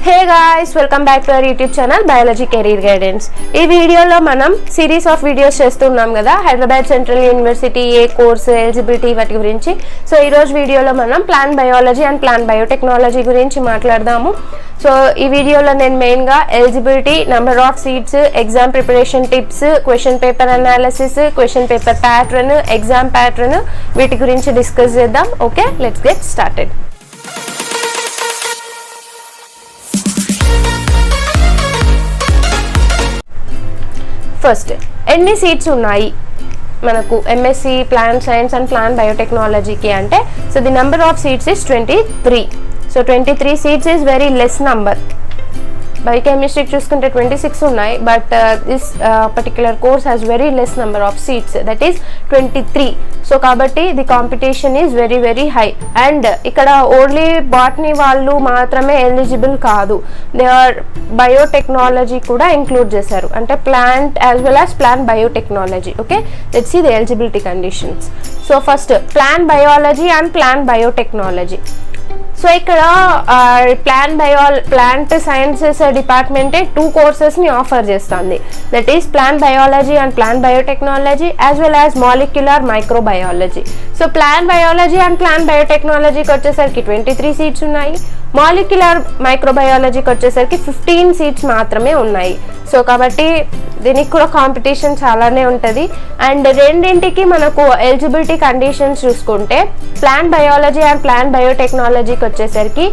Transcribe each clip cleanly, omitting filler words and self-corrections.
Hey guys, welcome back to our YouTube channel Biology Career Guidance. ఈ వీడియోలో మనం series of videos చేస్తున్నాం కదా హైదరాబాద్ సెంట్రల్ యూనివర్సిటీ ఏ course eligibility వాటి గురించి. సో ఈ రోజు వీడియోలో మనం plant biology and plant biotechnology గురించి మాట్లాడదాము. సో ఈ వీడియోలో నేను మెయిన్గా eligibility, number of seats, exam preparation tips, question paper analysis, question paper pattern, exam pattern వీటి గురించి డిస్కస్ చేద్దాం. Okay, let's get started. First ఎన్ని సీట్స్ ఉన్నాయి మనకు M.Sc Plant Science and Plant Biotechnologyకి అంటే so the number of seats is 23. So 23 seats is very less number. Biochemistry చూసుకుంటే 26 ఉన్నాయి, but this particular course has very less number of seats, that is 23. So కాబట్టి the competition is very very high. And ఇక్కడ only botany వాళ్ళు మాత్రమే eligible కాదు, they are biotechnology కూడా include చేశారు, అంటే plant as well as plant biotechnology. Okay, let's see the eligibility conditions. So first plant biology and plant biotechnology. So ఇక్కడ plant sciences డిపార్ట్మెంటే 2 కోర్సెస్ని ఆఫర్ చేస్తుంది, that is plant biology and plant biotechnology as well as molecular microbiology. So plant biology and plant బయోటెక్నాలజీకి వచ్చేసరికి 23 seats ఉన్నాయి, molecular మైక్రోబయాలజీకి వచ్చేసరికి 15 seats మాత్రమే ఉన్నాయి. సో కాబట్టి దీనికి కూడా కాంపిటీషన్ చాలానే ఉంటుంది. అండ్ రెండింటికి మనకు ఎలిజిబిలిటీ కండిషన్స్ చూసుకుంటే ప్లాంట్ బయాలజీ అండ్ ప్లాంట్ బయోటెక్నాలజీకి వచ్చేసరికి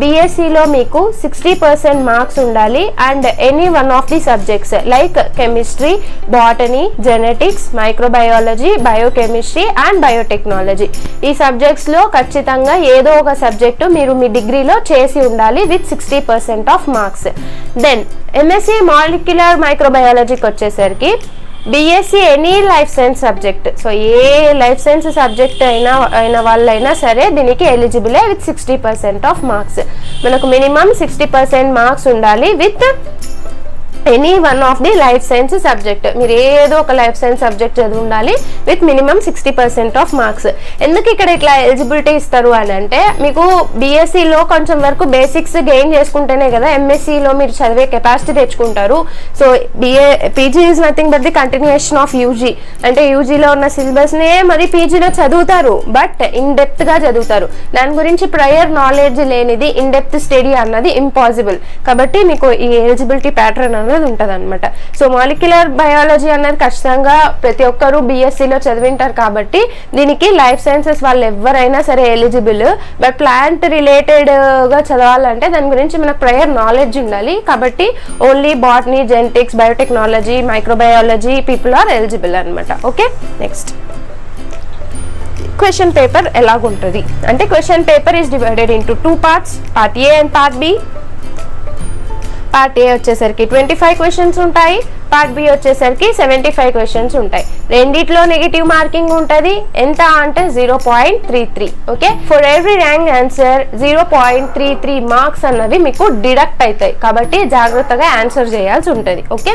BScలో మీకు 60% మార్క్స్ ఉండాలి and any one of the subjects like chemistry, botany, genetics, microbiology, biochemistry and biotechnology ఈ సబ్జెక్ట్స్లో ఖచ్చితంగా ఏదో ఒక సబ్జెక్టు మీరు మీ డిగ్రీలో చేసి ఉండాలి with 60% of marks. Then M.Sc molecular మైక్రోబయాలజీకి వచ్చేసరికి BSc any life science subject, so ఏ లైఫ్ సైన్స్ సబ్జెక్ట్ అయిన వాళ్ళైనా సరే దీనికి ఎలిజిబులే విత్ 60% ఆఫ్ మార్క్స్. మనకు మినిమం 60% మార్క్స్ ఉండాలి with any one of the life science subject. మీరు ఏదో ఒక లైఫ్ సైన్స్ సబ్జెక్ట్ చదివి ఉండాలి విత్ మినిమం 60% ఆఫ్ మార్క్స్. ఎందుకు ఇక్కడ ఇట్లా ఎలిజిబిలిటీ ఇస్తారు అని అంటే మీకు BScలో కొంచెం వరకు బేసిక్స్ గెయిన్ చేసుకుంటేనే కదా MScలో మీరు చదివే కెపాసిటీ తెచ్చుకుంటారు. So PG is nothing but the continuation of UG, అంటే UGలో ఉన్న సిలబస్నే మరి PGలో చదువుతారు, బట్ ఇన్ డెప్త్గా చదువుతారు. దాని గురించి ప్రయర్ నాలెడ్జ్ లేనిది ఇన్ డెప్త్ స్టడీ అన్నది ఇంపాసిబుల్. కాబట్టి మీకు ఈ ఎలిజిబిలిటీ ప్యాటర్న్ అనేది ఉంటుంది అనమాట. సో మాలిక్యులర్ బయాలజీ అన్నది ఖచ్చితంగా ప్రతి ఒక్కరు BScలో చదివింటారు, కాబట్టి దీనికి లైఫ్ సైన్సెస్ వాళ్ళు ఎవరైనా సరే ఎలిజిబుల్. బట్ ప్లాంట్ రిలేటెడ్గా చదవాలంటే దాని గురించి మనకు ప్రయర్ నాలెడ్జ్ ఉండాలి, కాబట్టి only botany, genetics, biotechnology, microbiology people are eligible అనమాట. ఓకే, నెక్స్ట్ క్వశ్చన్ పేపర్ ఎలాగుంటుంది అంటే question paper is divided into 2 parts, part A and part B. Part A వచ్చేసరికి 25 క్వశ్చన్స్ ఉంటాయి, పార్ట్ బి వచ్చేసరికి 75 క్వశ్చన్స్ ఉంటాయి. రెండిట్లో నెగిటివ్ మార్కింగ్ ఉంటుంది, ఎంత అంటే 0.33. Okay, for every rank answer 0.33 marks అన్నవి మీకు డిడక్ట్ అవుతాయి, కాబట్టి జాగ్రత్తగా ఆన్సర్ చేయాల్సి ఉంటుంది. ఓకే,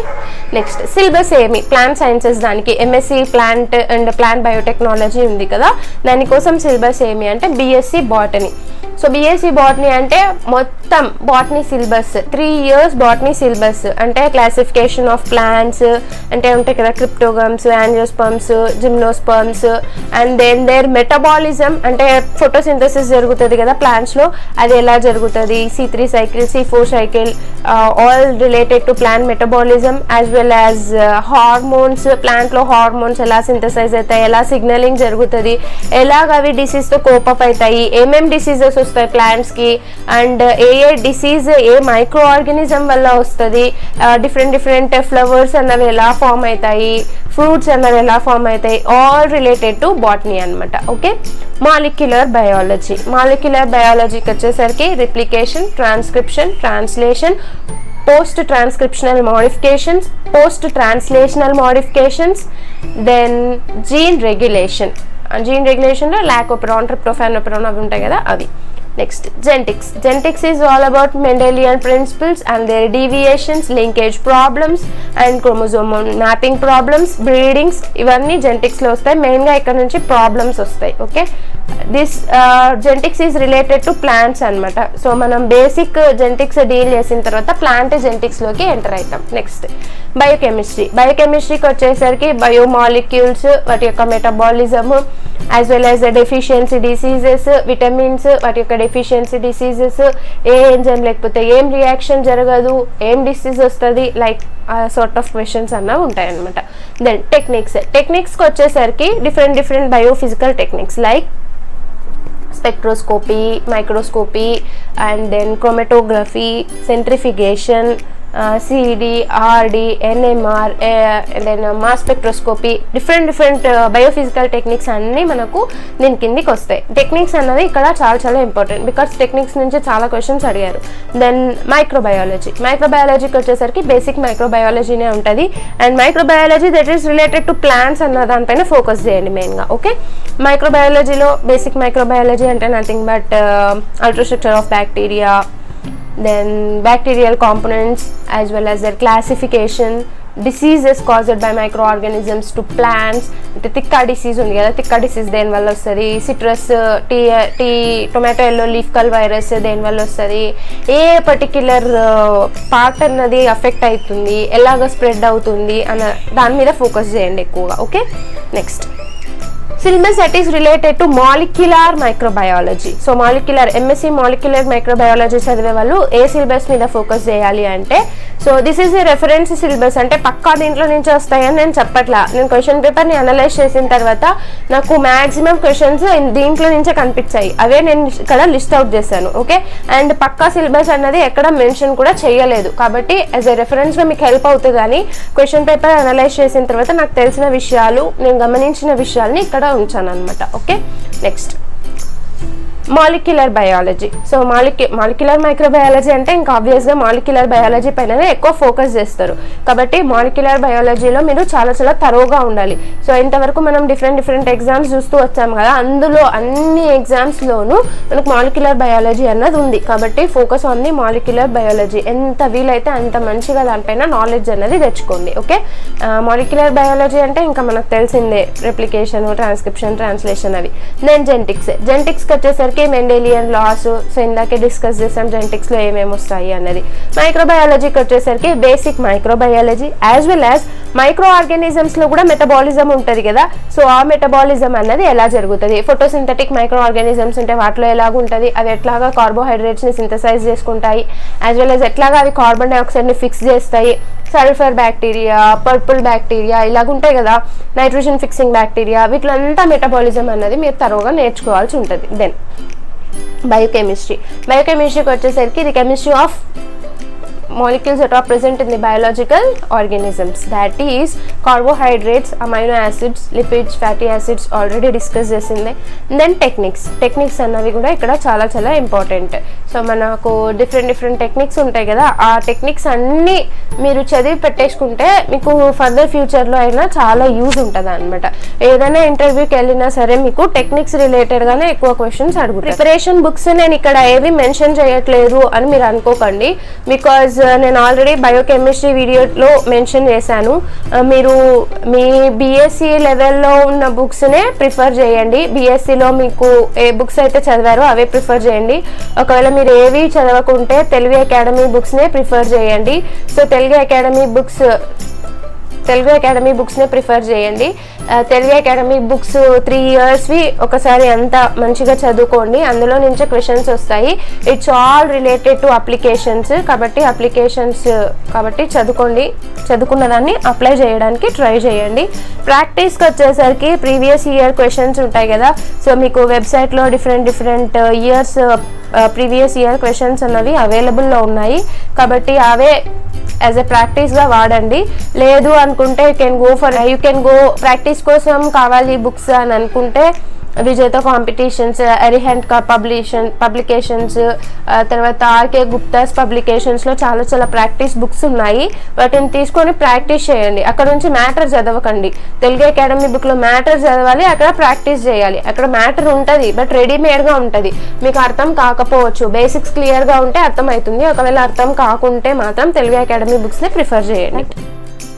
నెక్స్ట్ సిలబస్ ఏమి ప్లాంట్ సైన్సెస్, దానికి M.Sc plant and plant biotechnology ఉంది కదా, దానికోసం సిలబస్ ఏమి అంటే BSc botany. So BSc botany అంటే మొత్తం botany syllabus 3 years botany syllabus, అంటే క్లాసిఫికేషన్ ఆఫ్ ప్లాంట్స్ అంటే ఉంటాయి కదా, cryptogams, angiosperms, gymnosperms, and then their metabolism అంటే ఫోటోసింథసిస్ జరుగుతుంది కదా ప్లాంట్స్లో, అది ఎలా జరుగుతుంది, C3 cycle, C4 cycle, all related to plant metabolism as well as hormones, ప్లాంట్లో హార్మోన్స్ ఎలా సింథసైజ్ అవుతాయి, ఎలా సిగ్నలింగ్ జరుగుతుంది, ఎలాగ అవి డిసీజ్తో కోపప్ అవుతాయి, ఏమేమి డిసీజెస్ వస్తాయి ప్లాంట్స్ కి, and A disease A micro organism వల్ల వస్తుంది, డిఫరెంట్ ఫ్లవర్స్ అన్నవి ఎలా ఫామ్ అవుతాయి, ఫ్రూట్స్ అన్నవి ఎలా ఫామ్ అవుతాయి, ఆల్ రిలేటెడ్ టు బాటనీ అనమాట. ఓకే, మాలిక్యులర్ బయాలజీకి వచ్చేసరికి replication, transcription, translation, post transcriptional modifications, post translational modifications, then gene రెగ్యులేషన్లో లాకోపెరాన్, ట్రిప్టోఫాన్ అవి ఉంటాయి కదా అవి. Next, genetics. Genetics is all about Mendelian principles and their deviations, linkage problems and chromosome mapping problems, breedings. ఇవన్నీ genetics లో వస్తాయి. మెయిన్గా ఇక్కడ నుంచి ప్రాబ్లమ్స్ వస్తాయి. Okay, this genetics is related to plants అన్నమాట. సో మనం బేసిక్ genetics డీల్ చేసిన తర్వాత ప్లాంట్ genetics లోకి ఎంటర్ అవుతాం. Next, biochemistry. బయోకెమిస్ట్రీకి వచ్చేసరికి బయోమాలిక్యూల్స్, వాటి యొక్క metabolism, as well as deficiency diseases, vitamins, వాటి యొక్క డెఫిషియన్సీ డిసీజెస్, ఏ ఎంజైమ్ లేకపోతే ఏం రియాక్షన్ జరగదు, ఏం డిసీజ్ వస్తుంది, లైక్ సార్ట్ ఆఫ్ క్వశ్చన్స్ అన్నవి ఉంటాయి అనమాట. దెన్ టెక్నిక్స్కి వచ్చేసరికి different biophysical techniques like spectroscopy, microscopy, and then chromatography, centrifugation, CD, RD, NMR, and then mass spectroscopy, different biophysical techniques అన్నీ మనకు దీని కిందికి వస్తాయి. టెక్నిక్స్ అన్నది ఇక్కడ చాలా ఇంపార్టెంట్, బికాస్ టెక్నిక్స్ నుంచి చాలా క్వశ్చన్స్ అడిగారు. దెన్ మైక్రోబయాలజీకి వచ్చేసరికి బేసిక్ మైక్రోబయాలజీనే ఉంటుంది. And microbiology that is related to plants అన్న దానిపైన ఫోకస్ చేయండి మెయిన్గా. ఓకే, మైక్రోబయాలజీలో బేసిక్ మైక్రోబయాలజీ అంటే nothing but ultrastructure of bacteria, then bacterial components as well as their classification, diseases caused by microorganisms to plants. అంటే తిక్కా disease ఉంది కదా, తిక్కా disease దేని వల్ల వస్తుంది, సిట్రస్ టొమాటో ఎల్లో లీఫ్ కల్ వైరస్ దేని వల్ల వస్తుంది, ఏ పర్టిక్యులర్ పార్ట్ అన్నది అఫెక్ట్ అవుతుంది, ఎలాగ స్ప్రెడ్ అవుతుంది అన్న దాని మీద ఫోకస్ చేయండి ఎక్కువగా. Okay, next syllabus that is related to molecular microbiology. So molecular M.Sc Molecular Microbiology చదివే వాళ్ళు ఏ సిలబస్ మీద ఫోకస్ చేయాలి అంటే, so this is a reference syllabus. అంటే పక్కా దీంట్లో నుంచి వస్తాయని నేను చెప్పట్లా. నేను క్వశ్చన్ పేపర్ని అనలైజ్ చేసిన తర్వాత నాకు మ్యాక్సిమం క్వశ్చన్స్ దీంట్లో నుంచే కనిపించాయి, అవే నేను ఇక్కడ లిస్ట్ అవుట్ చేశాను. ఓకే, అండ్ పక్కా సిలబస్ అన్నది ఎక్కడ మెన్షన్ కూడా చేయలేదు, కాబట్టి యాజ్ ఎ రెఫరెన్స్గా మీకు హెల్ప్ అవుతుంది. కానీ క్వశ్చన్ పేపర్ అనలైజ్ చేసిన తర్వాత నాకు తెలిసిన విషయాలు, నేను గమనించిన విషయాల్ని ఇక్కడ ఉంచాను అనమాట. Okay, next molecular biology. So molecular microbiology అంటే ఇంకా ఆబ్వియస్గా మాలిక్యులర్ బయాలజీ పైన ఎక్కువ ఫోకస్ చేస్తారు, కాబట్టి మాలిక్యులర్ బయాలజీలో మీరు చాలా తరోగా ఉండాలి. సో ఇంతవరకు మనం డిఫరెంట్ ఎగ్జామ్స్ చూస్తూ వచ్చాము కదా, అందులో అన్ని ఎగ్జామ్స్లోనూ మనకు మాలిక్యులర్ బయాలజీ అన్నది ఉంది, కాబట్టి focus on the molecular biology. ఎంత వీలైతే అంత మంచిగా దానిపైన నాలెడ్జ్ అన్నది తెచ్చుకోండి. ఓకే, మాలిక్యులర్ బయాలజీ అంటే ఇంకా మనకు తెలిసిందే, రెప్లికేషన్, ట్రాన్స్క్రిప్షన్, ట్రాన్స్లేషన్ అవి. దెన్ జెనెటిక్స్కి వచ్చేసరికి మెండెలియన్ లాస్, సో ఇందాకే డిస్కస్ చేసాం జెనెటిక్స్ లో ఏమేమి వస్తాయి అన్నది. మైక్రోబయాలజీకి వచ్చేసరికి basic microbiology as well as micro organisms లో కూడా మెటబాలిజం ఉంటుంది కదా, సో ఆ మెటబాలిజం అన్నది ఎలా జరుగుతుంది, ఫోటోసింథటిక్ మైక్రో ఆర్గానిజమ్స్ ఉంటే వాటిలో ఎలాగ ఉంటుంది, అవి ఎట్లాగా కార్బోహైడ్రేట్స్ ని సింథసైజ్ చేసుకుంటాయి, యాజ్ వెల్ యాజ్ ఎట్లాగా అవి కార్బన్ డైఆక్సైడ్ ని ఫిక్స్ చేస్తాయి, సల్ఫర్ బ్యాక్టీరియా, పర్పుల్ బ్యాక్టీరియా ఇలాగ ఉంటాయి కదా, నైట్రోజన్ ఫిక్సింగ్ బ్యాక్టీరియా, వీటిలంతా మెటబాలిజం అన్నది మీరు తరువుగా నేర్చుకోవాల్సి ఉంటుంది. దెన్ బయోకెమిస్ట్రీకి వచ్చేసరికి ఇది chemistry of molecules that are present in the biological organisms, that is carbohydrates, amino acids, lipids, fatty acids already discuss చేసింది. దెన్ టెక్నిక్స్ అన్నవి కూడా ఇక్కడ చాలా ఇంపార్టెంట్. సో మనకు డిఫరెంట్ టెక్నిక్స్ ఉంటాయి కదా, ఆ టెక్నిక్స్ అన్నీ మీరు చదివి పెట్టేసుకుంటే మీకు ఫర్దర్ ఫ్యూచర్లో అయినా చాలా యూజ్ ఉంటుంది అనమాట. ఏదైనా ఇంటర్వ్యూకి వెళ్ళినా సరే మీకు టెక్నిక్స్ రిలేటెడ్గానే ఎక్కువ క్వశ్చన్స్ అడుగుతారు. ప్రిపరేషన్ బుక్స్ నేను ఇక్కడ ఏవి మెన్షన్ చేయట్లేదు అని మీరు అనుకోకండి, బికాజ్ నేను ఆల్రెడీ బయోకెమిస్ట్రీ వీడియోలో మెన్షన్ చేశాను. మీరు మీ బీఎస్సీ లెవెల్లో ఉన్న బుక్స్నే ప్రిఫర్ చేయండి. బీఎస్సీలో మీకు ఏ బుక్స్ అయితే చదివారో అవే ప్రిఫర్ చేయండి. ఒకవేళ మీరు ఏవి చదవకుంటే తెలుగు అకాడమీ బుక్స్నే ప్రిఫర్ చేయండి. సో తెలుగు అకాడమీ బుక్స్నే ప్రిఫర్ చేయండి. తెలుగు అకాడమీ బుక్స్ 3 yearsవి ఒకసారి అంతా మంచిగా చదువుకోండి, అందులో నుంచే క్వశ్చన్స్ వస్తాయి. It's all related to applications, కాబట్టి చదువుకున్న దాన్ని అప్లై చేయడానికి ట్రై చేయండి. ప్రాక్టీస్కి వచ్చేసరికి ప్రీవియస్ ఇయర్ క్వశ్చన్స్ ఉంటాయి కదా, సో మీకు వెబ్సైట్లో different years previous year questions అన్నవి అవైలబుల్లో ఉన్నాయి, కాబట్టి అవే యాజ్ ఎ ప్రాక్టీస్గా వాడండి. లేదు అనుకుంటే యూ కెన్ గో ప్రాక్టీస్ కోసం కావాలి బుక్స్ అని అనుకుంటే విజేత కాంపిటీషన్స్, అరిహెంట్ పబ్లికేషన్స్, తర్వాత ఆర్కే గుప్తాస్ పబ్లికేషన్స్లో చాలా ప్రాక్టీస్ బుక్స్ ఉన్నాయి. వాటిని తీసుకొని ప్రాక్టీస్ చేయండి. అక్కడ నుంచి మ్యాటర్ చదవకండి. తెలుగు అకాడమీ బుక్లో మ్యాటర్ చదవాలి, అక్కడ ప్రాక్టీస్ చేయాలి. అక్కడ మ్యాటర్ ఉంటుంది, బట్ రెడీమేడ్గా ఉంటుంది. మీకు అర్థం కాకపోవచ్చు, బేసిక్స్ క్లియర్గా ఉంటే అర్థమవుతుంది. ఒకవేళ అర్థం కాకుంటే మాత్రం తెలుగు అకాడమీ బుక్స్ని ప్రిఫర్ చేయండి.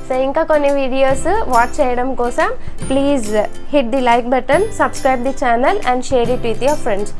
సో ఇంకా కొన్ని వీడియోస్ వాచ్ చేయడం కోసం please hit the like button, subscribe the channel and share it with your friends.